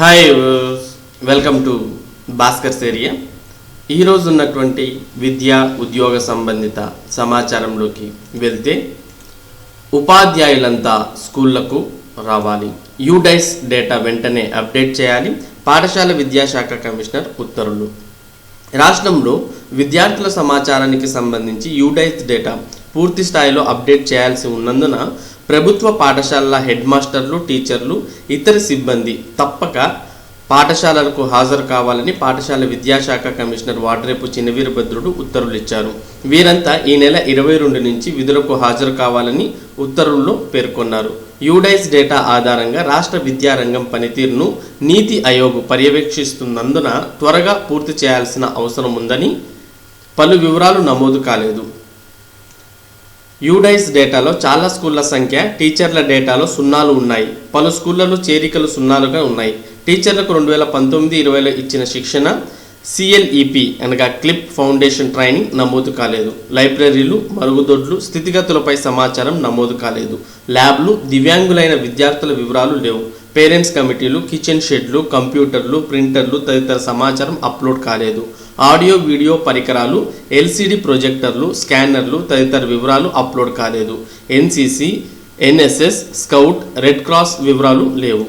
Hi welcome to Bhaskar's area. ఈరోజు ఉన్నటువంటి విద్యా ఉద్యోగ సంబంధిత సమాచారంలోకి వెళ్తే ఉపాధ్యాయులంతా స్కూళ్లకు రావాలి, యూడైస్ డేటా వెంటనే అప్డేట్ చేయాలి, పాఠశాల విద్యాశాఖ కమిషనర్ ఉత్తర్వులు. రాష్ట్రంలో విద్యార్థుల సమాచారానికి సంబంధించి యూడైస్ డేటా పూర్తి స్థాయిలో అప్డేట్ చేయాల్సి ఉన్నందున ప్రభుత్వ పాఠశాలల హెడ్ మాస్టర్లు, టీచర్లు, ఇతర సిబ్బంది తప్పక పాఠశాలలకు హాజరు కావాలని పాఠశాల విద్యాశాఖ కమిషనర్ వాడ్రేపు చినవీరభద్రుడు ఉత్తర్వులు ఇచ్చారు. వీరంతా ఈ నెల 22 నుంచి విధులకు హాజరు కావాలని ఉత్తర్వుల్లో పేర్కొన్నారు. యూడైస్ డేటా ఆధారంగా రాష్ట్ర విద్యారంగం పనితీరును నీతి ఆయోగ్ పర్యవేక్షిస్తున్నందున త్వరగా పూర్తి చేయాల్సిన అవసరం ఉందని పలు వివరాలు నమోదు కాలేదు. యూడైస్ డేటాలో చాలా స్కూళ్ల సంఖ్య, టీచర్ల డేటాలో సున్నాలు ఉన్నాయి. పలు స్కూళ్లలో చేరికలు సున్నాలుగా ఉన్నాయి. టీచర్లకు 2019-20లో ఇచ్చిన శిక్షణ సిఎల్ఈపి అనగా క్లిప్ ఫౌండేషన్ ట్రైనింగ్ నమోదు కాలేదు. లైబ్రరీలు, మరుగుదొడ్లు స్థితిగతులపై సమాచారం నమోదు కాలేదు. ల్యాబ్లు, దివ్యాంగులైన విద్యార్థుల వివరాలు లేవు. పేరెంట్స్ కమిటీలు, కిచెన్ షెడ్లు, కంప్యూటర్లు, ప్రింటర్లు తదితర సమాచారం అప్లోడ్ కాలేదు. ఆడియో వీడియో పరికరాలు, ఎల్సిడి ప్రొజెక్టర్లు, స్కానర్లు తదితర వివరాలు అప్లోడ్ కాలేదు. NCC, NSS, scout, red cross వివరాలు లేవు.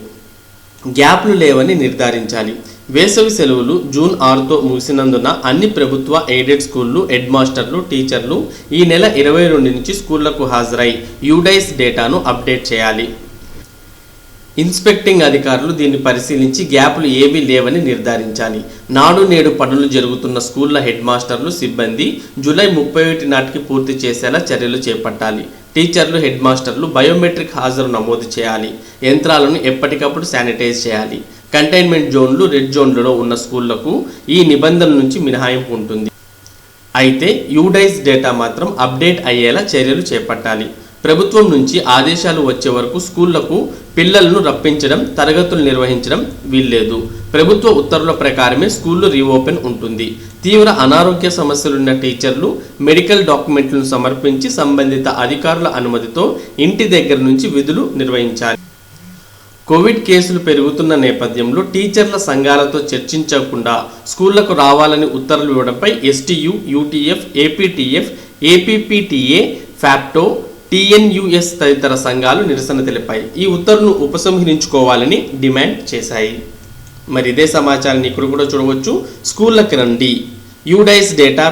గ్యాప్లు లేవని నిర్ధారించాలి. వేసవి సెలవులు జూన్ 6తో ముగిసినందున అన్ని ప్రభుత్వ ఎయిడెడ్ స్కూళ్లు హెడ్ మాస్టర్లు, టీచర్లు ఈ నెల 22 నుంచి స్కూళ్లకు హాజరై యూడైస్ డేటాను అప్డేట్ చేయాలి. ఇన్స్పెక్టింగ్ అధికారులు దీన్ని పరిశీలించి గ్యాప్లు ఏవీ లేవని నిర్ధారించాలి. నాడు నేడు పనులు జరుగుతున్న స్కూళ్ల హెడ్ మాస్టర్లు, సిబ్బంది జూలై 31 నాటికి పూర్తి చేసేలా చర్యలు చేపట్టాలి. టీచర్లు, హెడ్ మాస్టర్లు బయోమెట్రిక్ హాజరు నమోదు చేయాలి. యంత్రాలను ఎప్పటికప్పుడు శానిటైజ్ చేయాలి. కంటైన్మెంట్ జోన్లు, రెడ్ జోన్లలో ఉన్న స్కూళ్లకు ఈ నిబంధనల నుంచి మినహాయింపు ఉంటుంది. అయితే యూడైస్ డేటా మాత్రం అప్డేట్ అయ్యేలా చర్యలు చేపట్టాలి. ప్రభుత్వం నుంచి ఆదేశాలు వచ్చే వరకు స్కూళ్లకు పిల్లలను రప్పించడం, తరగతులు నిర్వహించడం వీల్లేదు. ప్రభుత్వ ఉత్తర్వుల ప్రకారమే స్కూళ్లు రీఓపెన్ ఉంటుంది. తీవ్ర అనారోగ్య సమస్యలున్న టీచర్లు మెడికల్ డాక్యుమెంట్లను సమర్పించి సంబంధిత అధికారుల అనుమతితో ఇంటి దగ్గర నుంచి విధులు నిర్వహించాలి. కోవిడ్ కేసులు పెరుగుతున్న నేపథ్యంలో టీచర్ల సంఘాలతో చర్చించకుండా స్కూళ్లకు రావాలని ఉత్తర్వులు ఇవ్వడంపై STU, UTF, APTF, APPTA, FAPTO, TNUS తదితర సంఘాలు నిరసన తెలిపాయి. ఈ ఉత్తర్వును ఉపసంహరించుకోవాలని డిమాండ్ చేశాయి. మరి ఇదే సమాచారాన్ని ఇక్కడ కూడా చూడవచ్చు. స్కూళ్ళకి రండి, యూడైస్ డేటా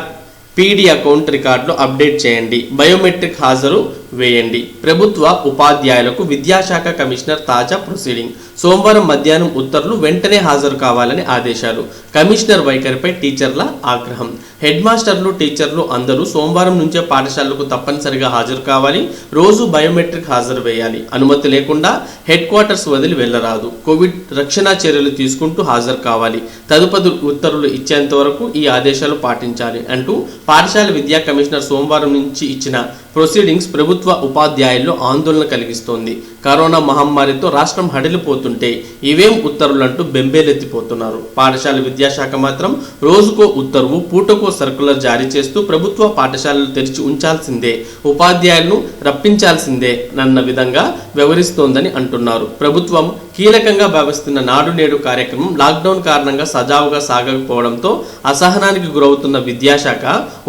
పీడీ అకౌంట్ రికార్డులో అప్డేట్ చేయండి, బయోమెట్రిక్ హాజరు వేయండి. ప్రభుత్వ ఉపాధ్యాయులకు విద్యాశాఖ కమిషనర్ తాజా ప్రొసీడింగ్. సోమవారం మధ్యాహ్నం ఉత్తర్వులు వెంటనే హాజరు కావాలని ఆదేశాలు. కమిషనర్ వైఖరిపై టీచర్ల ఆగ్రహం. హెడ్ మాస్టర్లు, టీచర్లు అందరూ సోమవారం నుంచే పాఠశాలకు తప్పనిసరిగా హాజరు కావాలి. రోజు బయోమెట్రిక్ హాజరు వేయాలి. అనుమతి లేకుండా హెడ్ క్వార్టర్స్ వదిలి వెళ్లరాదు. కోవిడ్ రక్షణ చర్యలు తీసుకుంటూ హాజరు కావాలి. తదుపరి ఉత్తర్వులు ఇచ్చేంత వరకు ఈ ఆదేశాలు పాటించాలి అంటూ పాఠశాల విద్యా కమిషనర్ సోమవారం నుంచి ఇచ్చిన ప్రొసీడింగ్స్ ప్రభుత్వ ఉపాధ్యాయుల్లో ఆందోళన కలిగిస్తోంది. కరోనా మహమ్మారితో రాష్ట్రం హడిలిపోతుంటే ఇవేం ఉత్తర్వులంటూ బెంబేలెత్తిపోతున్నారు. పాఠశాల విద్యాశాఖ మాత్రం రోజుకో ఉత్తర్వు, పూటకో సర్కులర్ జారీ చేస్తూ ప్రభుత్వ పాఠశాలలు తెరిచి ఉంచాల్సిందే, ఉపాధ్యాయులను రప్పించాల్సిందే అన్న విధంగా వ్యవహరిస్తోందని అంటున్నారు. ప్రభుత్వం కీలకంగా భావిస్తున్న నాడు నేడు కార్యక్రమం లాక్డౌన్ కారణంగా సజావుగా సాగకపోవడంతో అసహనానికి గురవుతున్న విద్యాశాఖ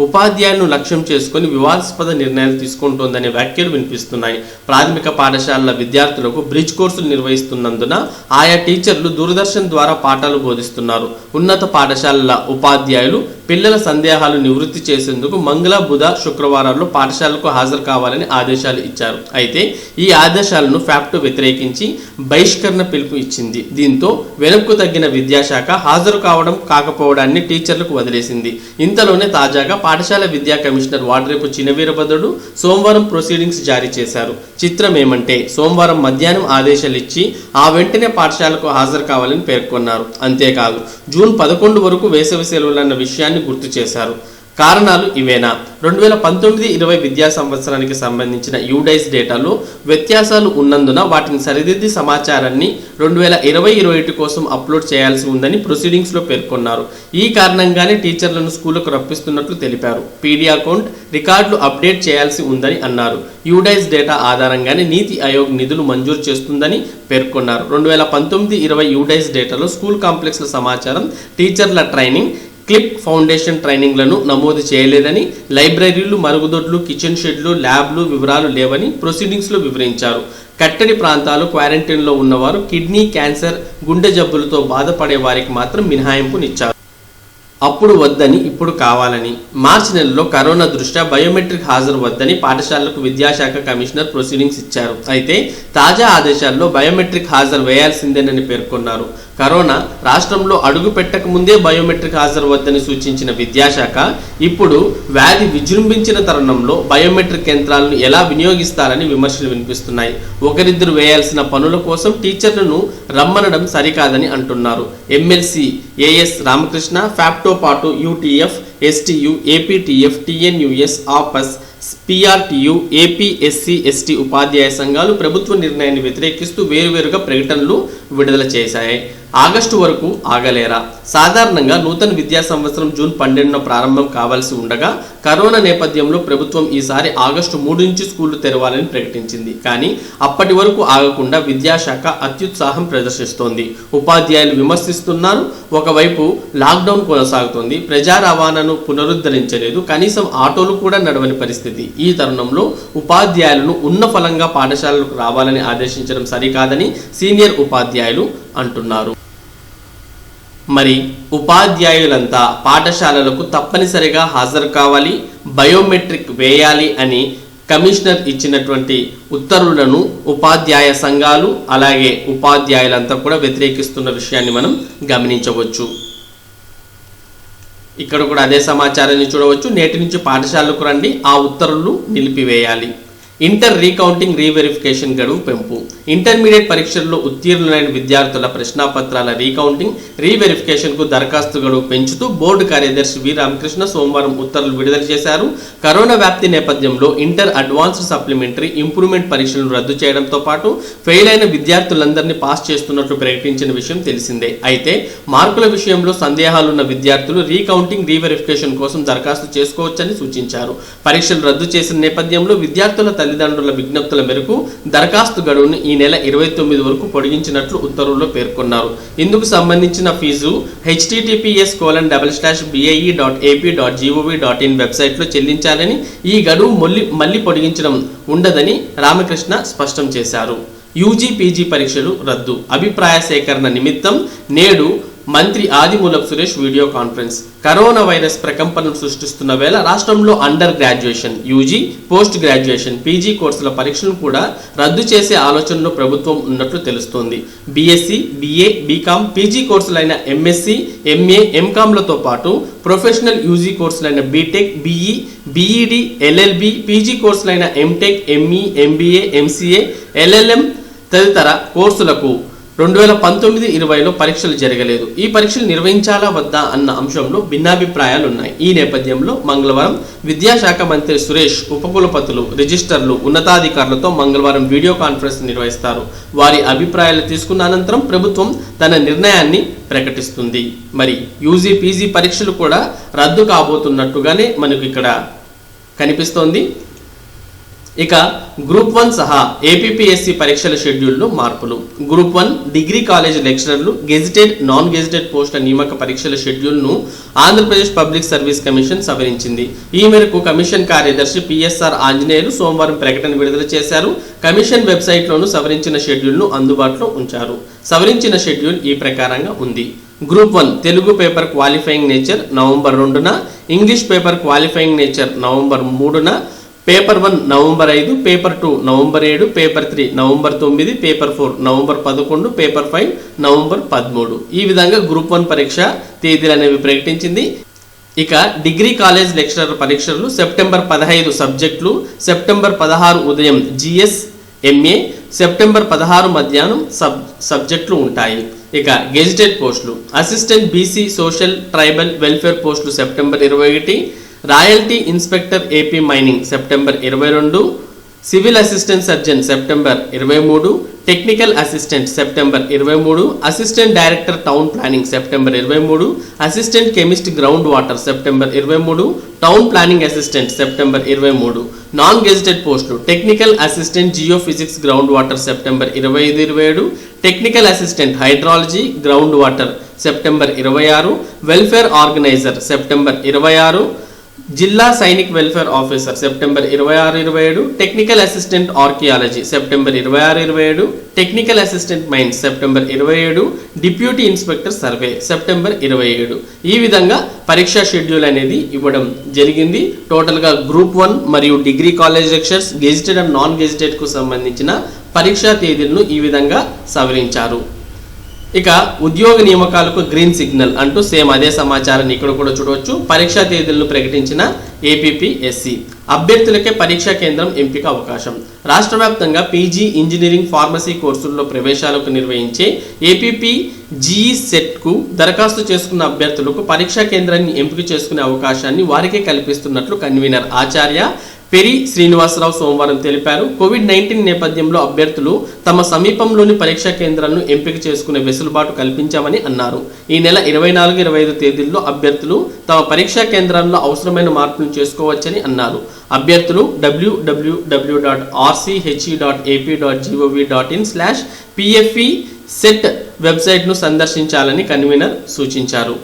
ఉపాధ్యాయులను లక్ష్యం చేసుకుని వివాదాస్పద నిర్ణయాలు తీసుకుంటోందనే వ్యాఖ్యలు వినిపిస్తున్నాయి. ప్రాథమిక పాఠశాలల విద్యార్థులకు బ్రిడ్జ్ కోర్సులు నిర్వహిస్తున్నందున ఆయా టీచర్లు దూరదర్శన్ ద్వారా పాఠాలు బోధిస్తున్నారు. ఉన్నత పాఠశాలల ఉపాధ్యాయులు పిల్లల సందేహాలు నివృత్తి చేసేందుకు మంగళ, బుధ, శుక్రవారాల్లో పాఠశాలకు హాజరు కావాలని ఆదేశాలు ఇచ్చారు. అయితే ఈ ఆదేశాలను ఫ్యాప్టో వ్యతిరేకించి బహిష్కరణ పిలుపు ఇచ్చింది. దీంతో వెనక్కు తగ్గిన విద్యాశాఖ హాజరు కావడం కాకపోవడాన్ని టీచర్లకు వదిలేసింది. ఇంతలోనే తాజాగా పాఠశాల విద్యా కమిషనర్ వాడ్రేపు చినవీరభద్రుడు సోమవారం ప్రొసీడింగ్స్ జారీ చేశారు. చిత్రం ఏమంటే సోమవారం మధ్యాహ్నం ఆదేశాలు ఇచ్చి ఆ వెంటనే పాఠశాలకు హాజరు కావాలని పేర్కొన్నారు. అంతేకాదు జూన్ 11 వరకు వేసవి సెలవులన్న విషయాన్ని గుర్తు చేశారు. కారణాలు ఇవేనా? 2019-20 విద్యా సంవత్సరానికి సంబంధించిన యూడైస్ డేటాలో వ్యత్యాసాలు ఉన్నందున వాటిని సరిదిద్ది సమాచారాన్ని 2020-21 కోసం అప్లోడ్ చేయాల్సి ఉందని ప్రొసీడింగ్స్లో పేర్కొన్నారు. ఈ కారణంగానే టీచర్లను స్కూళ్లకు రప్పిస్తున్నట్లు తెలిపారు. పీడీ అకౌంట్ రికార్డులు అప్డేట్ చేయాల్సి ఉందని అన్నారు. యూడైస్ డేటా ఆధారంగానే నీతి ఆయోగ్ నిధులు మంజూరు చేస్తుందని పేర్కొన్నారు. 2019-20 యూడైస్ డేటాలో స్కూల్ కాంప్లెక్స్ల సమాచారం, టీచర్ల ట్రైనింగ్, క్లిప్ ఫౌండేషన్ ట్రైనింగ్లను నమోదు చేయలేదని, లైబ్రరీలు, మరుగుదొడ్లు, కిచెన్ షెడ్లు, ల్యాబ్లు వివరాలు లేవని ప్రొసీడింగ్స్లో వివరించారు. కట్టడి ప్రాంతాలు, క్వారంటైన్లో ఉన్నవారు, కిడ్నీ, క్యాన్సర్, గుండె జబ్బులతో బాధపడే వారికి మాత్రం మినహాయింపునిచ్చారు. అప్పుడు వద్దని ఇప్పుడు కావాలని. మార్చి నెలలో కరోనా దృష్ట్యా బయోమెట్రిక్ హాజరు వద్దని పాఠశాలలకు విద్యాశాఖ కమిషనర్ ప్రొసీడింగ్స్ ఇచ్చారు. అయితే తాజా ఆదేశాల్లో బయోమెట్రిక్ హాజరు వేయాల్సిందేనని పేర్కొన్నారు. కరోనా రాష్ట్రంలో అడుగు పెట్టక ముందే బయోమెట్రిక్ హాజరు వద్దని సూచించిన విద్యాశాఖ ఇప్పుడు వ్యాధి విజృంభించిన తరుణంలో బయోమెట్రిక్ యంత్రాలను ఎలా వినియోగిస్తారని విమర్శలు వినిపిస్తున్నాయి. ఒకరిద్దరు వేయాల్సిన పనుల కోసం టీచర్లను రమ్మనడం సరికాదని అంటున్నారు. ఎమ్మెల్సీ ఏఎస్ రామకృష్ణ, ఫ్యాప్టో పాటు UTF, STU, APTF, TNUS, APUS, PRTU, AP SC ST ఉపాధ్యాయ సంఘాలు ప్రభుత్వ నిర్ణయాన్ని వ్యతిరేకిస్తూ వేరువేరుగా ప్రకటనలు విడుదల చేశాయి. ఆగస్టు వరకు ఆగలేరా? సాధారణంగా నూతన విద్యా సంవత్సరం జూన్ 12న ప్రారంభం కావాల్సి ఉండగా కరోనా నేపథ్యంలో ప్రభుత్వం ఈసారి ఆగస్టు 3 నుంచి స్కూళ్లు తెరవాలని ప్రకటించింది. కానీ అప్పటి వరకు ఆగకుండా విద్యాశాఖ అత్యుత్సాహం ప్రదర్శిస్తోంది. ఉపాధ్యాయులు విమర్శిస్తున్నారు. ఒకవైపు లాక్డౌన్ కొనసాగుతోంది. ప్రజా రవాణాను పునరుద్ధరించలేదు. కనీసం ఆటోలు కూడా నడవని పరిస్థితి. ఈ తరుణంలో ఉపాధ్యాయులను ఉన్న ఫలంగా పాఠశాలలకు రావాలని ఆదేశించడం సరికాదని సీనియర్ ఉపాధ్యాయులు అంటున్నారు. మరి ఉపాధ్యాయులంతా పాఠశాలలకు తప్పనిసరిగా హాజరు కావాలి, బయోమెట్రిక్ వేయాలి అని కమిషనర్ ఇచ్చినటువంటి ఉత్తర్వులను ఉపాధ్యాయ సంఘాలు అలాగే ఉపాధ్యాయులంతా కూడా వ్యతిరేకిస్తున్న విషయాన్ని మనం గమనించవచ్చు. ఇక్కడ కూడా అదే సమాచారాన్ని చూడవచ్చు. నేటి నుంచి పాఠశాలకు రండి, ఆ ఉత్తర్వులు నిలిపివేయాలి. ఇంటర్ రీకౌంటింగ్ రీవెరిఫికేషన్ గడువు పెంపు. ఇంటర్మీడియట్ పరీక్షల్లో ఉత్తీర్ణులైన విద్యార్థుల ప్రశ్నాపత్రాల రీకౌంటింగ్ రీవెరిఫికేషన్కు దరఖాస్తు గడువు పెంచుతూ బోర్డు కార్యదర్శి వి రామకృష్ణ సోమవారం ఉత్తర్వులు విడుదల చేశారు. కరోనా వ్యాప్తి నేపథ్యంలో ఇంటర్ అడ్వాన్స్డ్ సప్లిమెంటరీ, ఇంప్రూవ్మెంట్ పరీక్షలను రద్దు చేయడంతో పాటు ఫెయిల్ అయిన విద్యార్థులందరినీ పాస్ చేస్తున్నట్లు ప్రకటించిన విషయం తెలిసిందే. అయితే మార్కుల విషయంలో సందేహాలున్న విద్యార్థులు రీకౌంటింగ్ రీవెరిఫికేషన్ కోసం దరఖాస్తు చేసుకోవచ్చని సూచించారు. పరీక్షలు రద్దు చేసిన నేపథ్యంలో విద్యార్థుల తల్లిదండ్రుల విజ్ఞప్తుల మేరకు దరఖాస్తు గడువును ఈ నెల 29 వరకు పొడిగించినట్లు ఉత్తర్వుల్లో పేర్కొన్నారు. ఇందుకు సంబంధించిన ఫీజు https://bae.ap.gov.in వెబ్సైట్లో చెల్లించాలని, ఈ గడువు మళ్లీ పొడిగించడం ఉండదని రామకృష్ణ స్పష్టం చేశారు. యూజీ పీజీ పరీక్షలు రద్దు. అభిప్రాయ సేకరణ నిమిత్తం నేడు మంత్రి Adimulapu Suresh video conference. Corona virus ప్రకంపనలు సృష్టిస్తున్న వేళ రాష్ట్రంలో under graduation, UG, post graduation, PG కోర్సుల పరీక్షలను కూడా రద్దు చేసే ఆలోచనలో ప్రభుత్వం ఉన్నట్లు తెలుస్తోంది. బీఎస్సీ, బీఏ, బీకామ్, పీజీ కోర్సులైన ఎంఎస్సీ, ఎంఏ, ఎంకామ్లతో పాటు ప్రొఫెషనల్ యూజీ కోర్సులైన BTech, BE, BEd, LLB, PG కోర్సులైన MTech, ME, MBA, MCA, LLM తదితర కోర్సులకు 2019-20లో పరీక్షలు జరగలేదు. ఈ పరీక్షలు నిర్వహించాలా వద్దా అన్న అంశంలో భిన్నాభిప్రాయాలు ఉన్నాయి. ఈ నేపథ్యంలో మంగళవారం విద్యాశాఖ మంత్రి సురేష్ ఉపకులపతులు, రిజిస్టర్లు, ఉన్నతాధికారులతో మంగళవారం వీడియో కాన్ఫరెన్స్ నిర్వహిస్తారు. వారి అభిప్రాయాలు తీసుకున్న అనంతరం ప్రభుత్వం తన నిర్ణయాన్ని ప్రకటిస్తుంది. మరి యూజీ పీజీ పరీక్షలు కూడా రద్దు కాబోతున్నట్టుగానే మనకు ఇక్కడ కనిపిస్తోంది. ఇక గ్రూప్ 1 సహా ఏపీపీఎస్సీ పరీక్షల షెడ్యూల్లో మార్పులు. గ్రూప్ 1 డిగ్రీ కాలేజ్ లెక్చరర్లు, గెజిటెడ్, నాన్ గెజిటెడ్ పోస్టుల నియామక పరీక్షల షెడ్యూల్ను ఆంధ్రప్రదేశ్ పబ్లిక్ సర్వీస్ కమిషన్ సవరించింది. ఈ మేరకు కమిషన్ కార్యదర్శి పిఎస్ఆర్ ఆంజనేయులు సోమవారం ప్రకటన విడుదల చేశారు. కమిషన్ వెబ్సైట్లోనూ సవరించిన షెడ్యూల్ను అందుబాటులో ఉంచారు. సవరించిన షెడ్యూల్ ఈ ప్రకారంగా ఉంది. Group 1 Telugu paper qualifying nature November 2న, English paper qualifying nature November 3న, paper 1 November 5, paper 2 November 7, paper 3 November 9, paper 4 November 11, paper 5 November 13. ఈ విధంగా గ్రూప్ 1 పరీక్ష తేదీలు అనేవి ప్రకటించింది. ఇక డిగ్రీ కాలేజ్ లెక్చరర్ పరీక్షలు సెప్టెంబర్ 15 సబ్జెక్టులు, సెప్టెంబర్ 16 ఉదయం జిఎస్, ఎంఏ, సెప్టెంబర్ 16 మధ్యాహ్నం సబ్జెక్టులు ఉంటాయి. ఇక గెజిటెడ్ పోస్టులు assistant BC social tribal welfare పోస్టులు September 21, royalty inspector AP mining September 22, civil assistant surgeon September 23, technical assistant September 23, assistant director town planning September 23, assistant chemist ground water September 23, town planning assistant September 23, non gazetted పోస్టులు technical assistant geo physics ground water September 25-27, technical assistant hydrology ground water September 26, welfare organiser September 26, జిల్లా సైనిక్ welfare officer September 26-27, technical assistant archaeology September 26-27, technical assistant mines September 27, deputy inspector survey September 27. ఈ విధంగా పరీక్షా schedule అనేది ఇవ్వడం జరిగింది. టోటల్గా group 1 మరియు degree college lectures, gazetted and non గెజిటెడ్కు సంబంధించిన పరీక్షా తేదీలను ఈ విధంగా సవరించారు. ఇక ఉద్యోగ నియామకాలకు గ్రీన్ సిగ్నల్ అంటూ సేమ్ అదే సమాచారాన్ని ఇక్కడ కూడా చూడవచ్చు. పరీక్షా తేదీలను ప్రకటించిన ఏపీపీఎస్సీ. అభ్యర్థులకే పరీక్షా కేంద్రం ఎంపిక అవకాశం. రాష్ట్ర వ్యాప్తంగా పీజీ ఇంజనీరింగ్ ఫార్మసీ కోర్సుల్లో ప్రవేశాలకు నిర్వహించే ఏపీపీజీసెట్కు దరఖాస్తు చేసుకున్న అభ్యర్థులకు పరీక్షా కేంద్రాన్ని ఎంపిక చేసుకునే అవకాశాన్ని వారికే కల్పిస్తున్నట్లు కన్వీనర్ ఆచార్య పెరి శ్రీనివాసరావు సోమవారం తెలిపారు. కోవిడ్-19 నేపథ్యంలో అభ్యర్థులు తమ సమీపంలోని పరీక్షా కేంద్రాలను ఎంపిక చేసుకునే వెసులుబాటు కల్పించామని అన్నారు. ఈ నెల 24, 25 తేదీల్లో అభ్యర్థులు తమ పరీక్షా కేంద్రాల్లో అవసరమైన మార్పులు చేసుకోవచ్చని అన్నారు. అభ్యర్థులు www.rche.ap.gov.in/pfe-set వెబ్సైట్ను సందర్శించాలని కన్వీనర్ సూచించారు.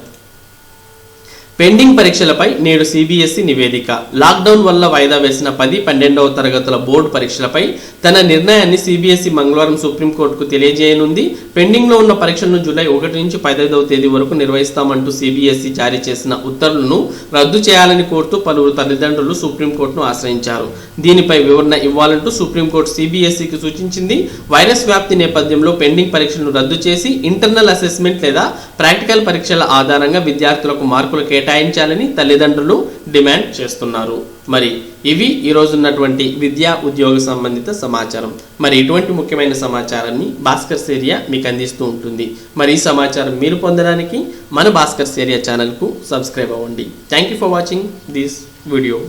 పెండింగ్ పరీక్షలపై నేడు సిబిఎస్ఈ నివేదిక. లాక్డౌన్ వల్ల వాయిదా వేసిన 10, 12వ తరగతుల బోర్డు పరీక్షలపై తన నిర్ణయాన్ని సిబిఎస్ఈ మంగళవారం సుప్రీంకోర్టుకు తెలియజేయనుంది. పెండింగ్లో ఉన్న పరీక్షలను జూలై 1 నుంచి 15వ తేదీ వరకు నిర్వహిస్తామంటూ సిబిఎస్ఈ జారీ చేసిన ఉత్తర్వులను రద్దు చేయాలని కోరుతూ పలువురు తల్లిదండ్రులు సుప్రీంకోర్టును ఆశ్రయించారు. దీనిపై వివరణ ఇవ్వాలంటూ సుప్రీంకోర్టు సిబిఎస్ఈకి సూచించింది. వైరస్ వ్యాప్తి నేపథ్యంలో పెండింగ్ పరీక్షలను రద్దు చేసి ఇంటర్నల్ అసెస్మెంట్ లేదా ప్రాక్టికల్ పరీక్షల ఆధారంగా విద్యార్థులకు మార్కులు కేటాయించాలని తల్లిదండ్రులు డిమాండ్ చేస్తున్నారు. మరి ఇవి ఈరోజు ఉన్నటువంటి విద్యా ఉద్యోగ సంబంధిత సమాచారం. మరి ఇటువంటి ముఖ్యమైన సమాచారాన్ని భాస్కర్స్ ఏరియా మీకు అందిస్తూ ఉంటుంది. మరి ఈ సమాచారం మీరు పొందడానికి మన భాస్కర్స్ ఏరియా ఛానల్కు సబ్స్క్రైబ్ అవ్వండి. Thank you for watching this video.